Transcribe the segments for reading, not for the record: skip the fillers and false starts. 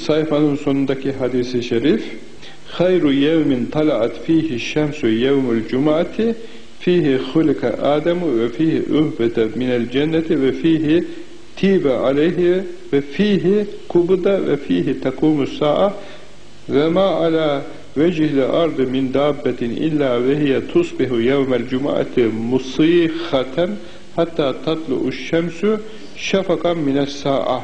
sayfanın sonundaki hadisi şerif, hayru yevmin talaat fihi şemsu yevmul cumaati fihi hulika Ademu ve fihi uhbete minel cenneti ve fihi tibe aleyhi ve fihi kubuda ve fihi takumus sa'a ve ma ala vecihli ardı min dabbetin illa ve hiye tusbihu yevmel cumaati musihaten hatta tatlu'uş şemsu şafakan mines sa'a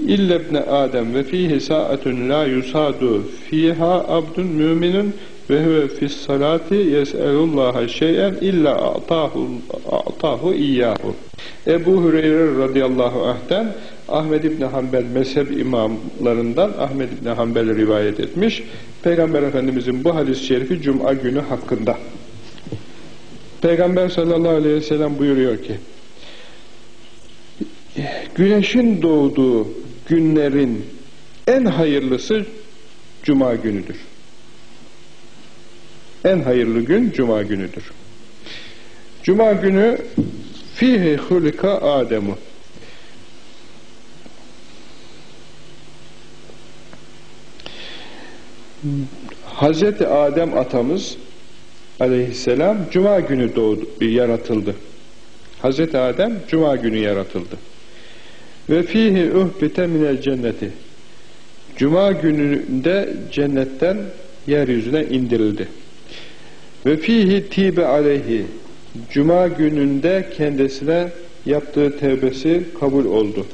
İlla ibne Adem ve fihi sa'atun la yusadu fiha abdun müminun ve huve fis salati yes'elullaha şey'en illa a'tahu iyyahu. Ebu Hureyre radıyallahu anh'ten Ahmed İbni Hanbel mezhep imamlarından Ahmed İbni Hanbel rivayet etmiş. Peygamber Efendimizin bu hadis-i şerifi Cuma günü hakkında. Peygamber sallallahu aleyhi ve sellem buyuruyor ki, güneşin doğduğu günlerin en hayırlısı Cuma günüdür. En hayırlı gün Cuma günüdür. Cuma günü fihi hulika Ademu. Hazreti Adem atamız aleyhisselam Cuma günü yaratıldı. Hazreti Adem Cuma günü yaratıldı. Ve fihi uhbite minel cenneti. Cuma gününde cennetten yeryüzüne indirildi. Ve fihi tibe aleyhi. Cuma gününde kendisine yaptığı tevbesi kabul oldu.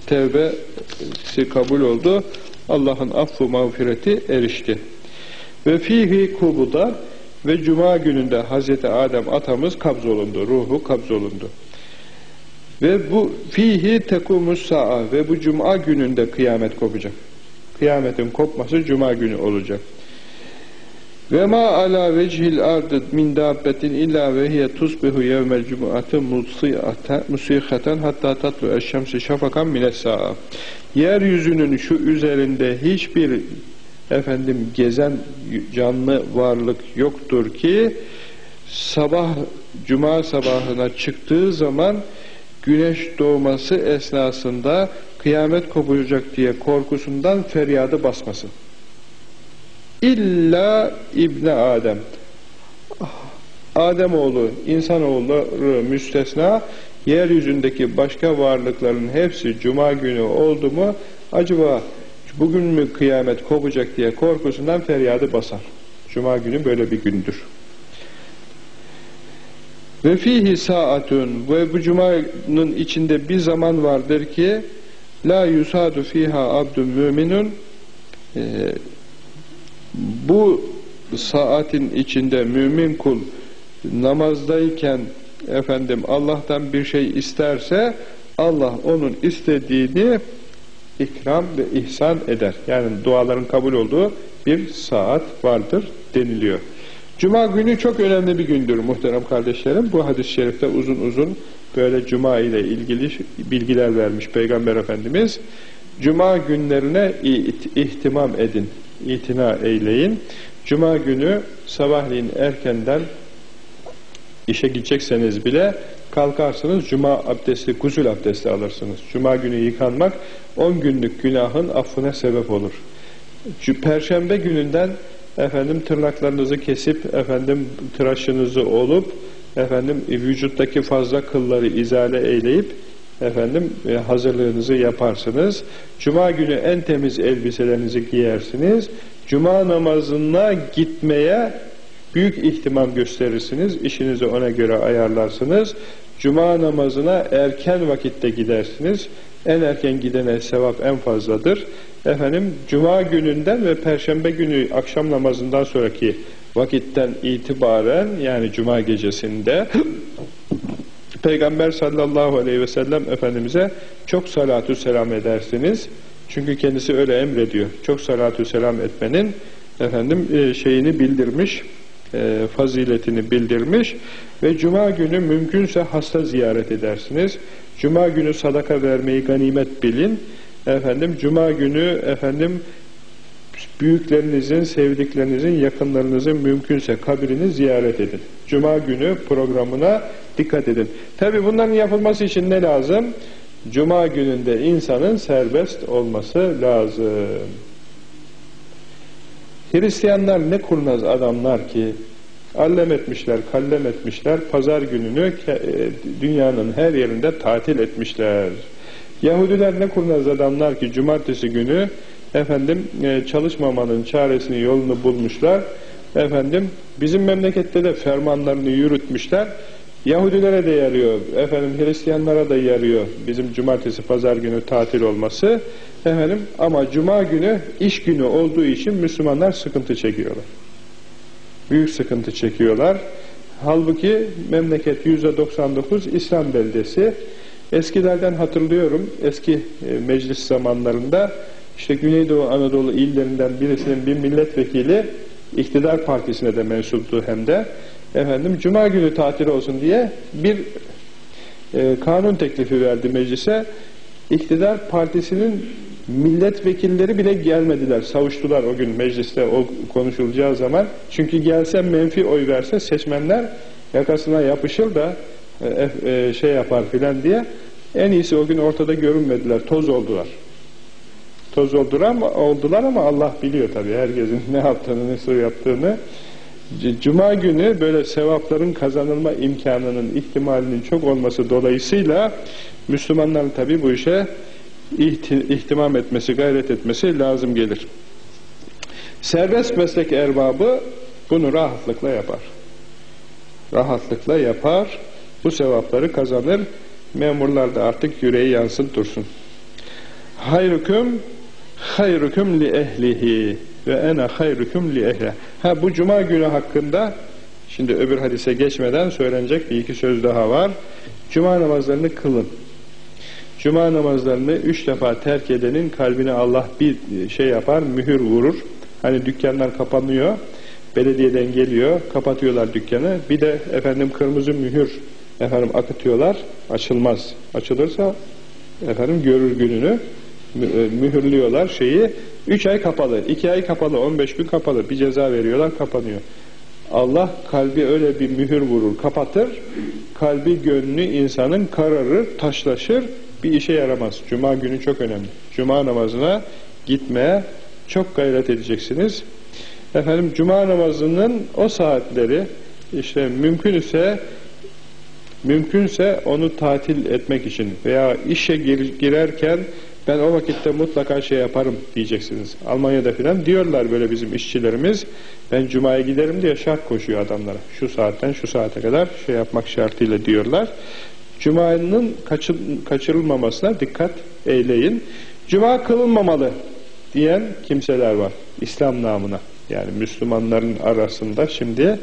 Tevbesi kabul oldu. Allah'ın affı mağfireti erişti. Ve fihi kubuda ve Cuma gününde Hazreti Adem atamız kabzolundu. Ruhu kabzolundu. Ve bu fihi tekumus sa'a ve bu Cuma gününde kıyamet kopacak. Kıyametin kopması Cuma günü olacak. Ve ma ala vecihil ardı min dabbetin illa ve hiye tusbihu yevmel cumu'atı musihaten hatta tatlu eşşemsi şafakan mines sa'a. Yeryüzünün şu üzerinde hiçbir gezen canlı varlık yoktur ki Cuma sabahına çıktığı zaman güneş doğması esnasında kıyamet kopacak diye korkusundan feryadı basmasın. İlla İbni Adem. Ademoğlu, insanoğulları müstesna, yeryüzündeki başka varlıkların hepsi Cuma günü oldu mu, acaba bugün mü kıyamet kopacak diye korkusundan feryadı basar. Cuma günü böyle bir gündür. Ve fihi saatun ve bu Cuma'nın içinde bir zaman vardır ki la yusadu fiha abdun müminun bu saatin içinde mümin kul namazdayken Allah'tan bir şey isterse Allah onun istediğini ikram ve ihsan eder. Yani duaların kabul olduğu bir saat vardır deniliyor. Cuma günü çok önemli bir gündür muhterem kardeşlerim. Bu hadis-i şerifte uzun uzun böyle Cuma ile ilgili bilgiler vermiş Peygamber Efendimiz. Cuma günlerine ihtimam edin, itina eyleyin. Cuma günü sabahleyin erkenden işe gidecekseniz bile kalkarsınız, Cuma abdesti, gusül abdesti alırsınız. Cuma günü yıkanmak 10 günlük günahın affına sebep olur. Perşembe gününden tırnaklarınızı kesip tıraşınızı olup vücuttaki fazla kılları izale eyleyip hazırlığınızı yaparsınız. Cuma günü en temiz elbiselerinizi giyersiniz. Cuma namazına gitmeye büyük ihtimam gösterirsiniz. İşinizi ona göre ayarlarsınız. Cuma namazına erken vakitte gidersiniz. En erken gidene sevap en fazladır. Cuma gününden ve Perşembe günü akşam namazından sonraki vakitten itibaren, yani Cuma gecesinde Peygamber sallallahu aleyhi ve sellem Efendimiz'e çok salatü selam edersiniz. Çünkü kendisi öyle emrediyor. Çok salatü selam etmenin şeyini bildirmiş, faziletini bildirmiş ve Cuma günü mümkünse hasta ziyaret edersiniz. Cuma günü sadaka vermeyi ganimet bilin. Cuma günü büyüklerinizin, sevdiklerinizin, yakınlarınızın mümkünse kabrini ziyaret edin. Cuma günü programına dikkat edin. Tabi bunların yapılması için ne lazım? Cuma gününde insanın serbest olması lazım. Hristiyanlar ne kurnaz adamlar ki, allem etmişler, kallem etmişler, pazar gününü dünyanın her yerinde tatil etmişler. Yahudiler ne kurnaz adamlar ki, cumartesi günü çalışmamanın çaresini, yolunu bulmuşlar. Bizim memlekette de fermanlarını yürütmüşler. Yahudilere de yarıyor, Hristiyanlara da yarıyor bizim cumartesi pazar günü tatil olması. Ama cuma günü iş günü olduğu için Müslümanlar sıkıntı çekiyorlar. Büyük sıkıntı çekiyorlar. Halbuki memleket %99 İslam beldesi. Eskilerden hatırlıyorum, eski meclis zamanlarında Güneydoğu Anadolu illerinden birisinin bir milletvekili iktidar partisine de mensuptu hem de. Cuma günü tatil olsun diye bir kanun teklifi verdi meclise. İktidar partisinin milletvekilleri bile gelmediler, savuştular o gün mecliste o konuşulacağı zaman. Çünkü gelse, menfi oy verse seçmenler yakasına yapışır da yapar filan diye. En iyisi o gün ortada görünmediler, toz oldular. Toz oldular ama Allah biliyor tabii herkesin ne yaptığını, nasıl yaptığını. Cuma günü böyle sevapların kazanılma imkanının, ihtimalinin çok olması dolayısıyla Müslümanların tabii bu işe ihtimam etmesi, gayret etmesi lazım gelir. Serbest meslek erbabı bunu rahatlıkla yapar. Rahatlıkla yapar, bu sevapları kazanır. Memurlar da artık yüreği yansın dursun. Hayrukum li ehlihi ve ene hayrukum li ehli. Bu cuma günü hakkında şimdi öbür hadise geçmeden söylenecek bir iki söz daha var. Cuma namazlarını kılın. Cuma namazlarını 3 defa terk edenin kalbine Allah bir yapar, mühür vurur. Hani dükkanlar kapanıyor, belediyeden geliyor, kapatıyorlar dükkanı. Bir de kırmızı mühür akıtıyorlar, açılmaz. Açılırsa görür gününü. Mühürlüyorlar 3 ay kapalı, 2 ay kapalı, 15 gün kapalı, bir ceza veriyorlar, kapanıyor. Allah kalbi öyle bir mühür vurur, kapatır, kalbi gönlü insanın kararır, taşlaşır, bir işe yaramaz. Cuma günü çok önemli. Cuma namazına gitmeye çok gayret edeceksiniz. Cuma namazının o saatleri mümkünse onu tatil etmek için veya işe girerken ben o vakitte mutlaka yaparım diyeceksiniz. Almanya'da filan diyorlar böyle bizim işçilerimiz. Ben Cuma'ya giderim diye şart koşuyor adamlara. Şu saatten şu saate kadar yapmak şartıyla diyorlar. Cuma'nın kaçırılmamasına dikkat eyleyin. Cuma kılınmamalı diyen kimseler var. İslam namına. Yani Müslümanların arasında şimdi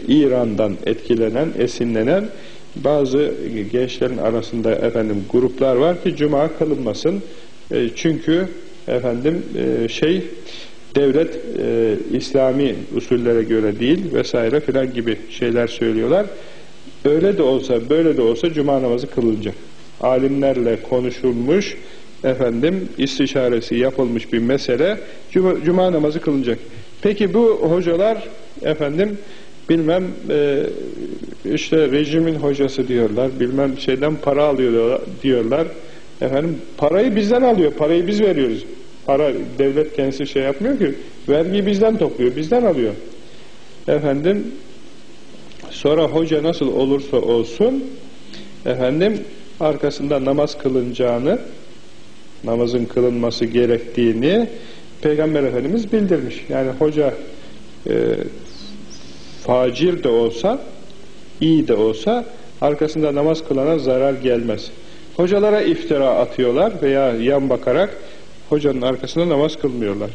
İran'dan etkilenen, esinlenen bazı gençlerin arasında gruplar var ki Cuma kılınmasın. Çünkü devlet İslami usullere göre değil vesaire filan gibi şeyler söylüyorlar. Öyle de olsa böyle de olsa Cuma namazı kılınacak. Alimlerle konuşulmuş, istişaresi yapılmış bir mesele, Cuma namazı kılınacak. Peki bu hocalar bilmem rejimin hocası diyorlar, bilmem şeyden para alıyor diyorlar. Parayı bizden alıyor, parayı biz veriyoruz. Devlet kendisi yapmıyor ki, vergiyi bizden topluyor, bizden alıyor. Sonra hoca nasıl olursa olsun arkasında namaz kılınacağını, namazın kılınması gerektiğini Peygamber Efendimiz bildirmiş. Yani hoca facir de olsa, iyi de olsa arkasında namaz kılana zarar gelmez. Hocalara iftira atıyorlar veya yan bakarak hocanın arkasında namaz kılmıyorlar.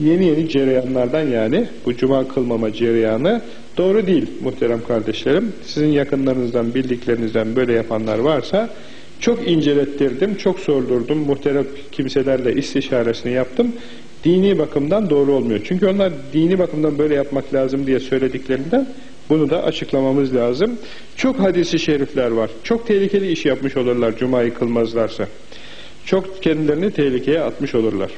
Yeni cereyanlardan yani bu cuma kılmama cereyanı doğru değil muhterem kardeşlerim. Sizin yakınlarınızdan, bildiklerinizden böyle yapanlar varsa çok incelettirdim, çok sordurdum, muhterem kimselerle istişaresini yaptım. Dini bakımdan doğru olmuyor. Çünkü onlar dini bakımdan böyle yapmak lazım diye söylediklerinden bunu da açıklamamız lazım. Çok hadis-i şerifler var. Çok tehlikeli iş yapmış olurlar cumayı kılmazlarsa. Çok kendilerini tehlikeye atmış olurlar.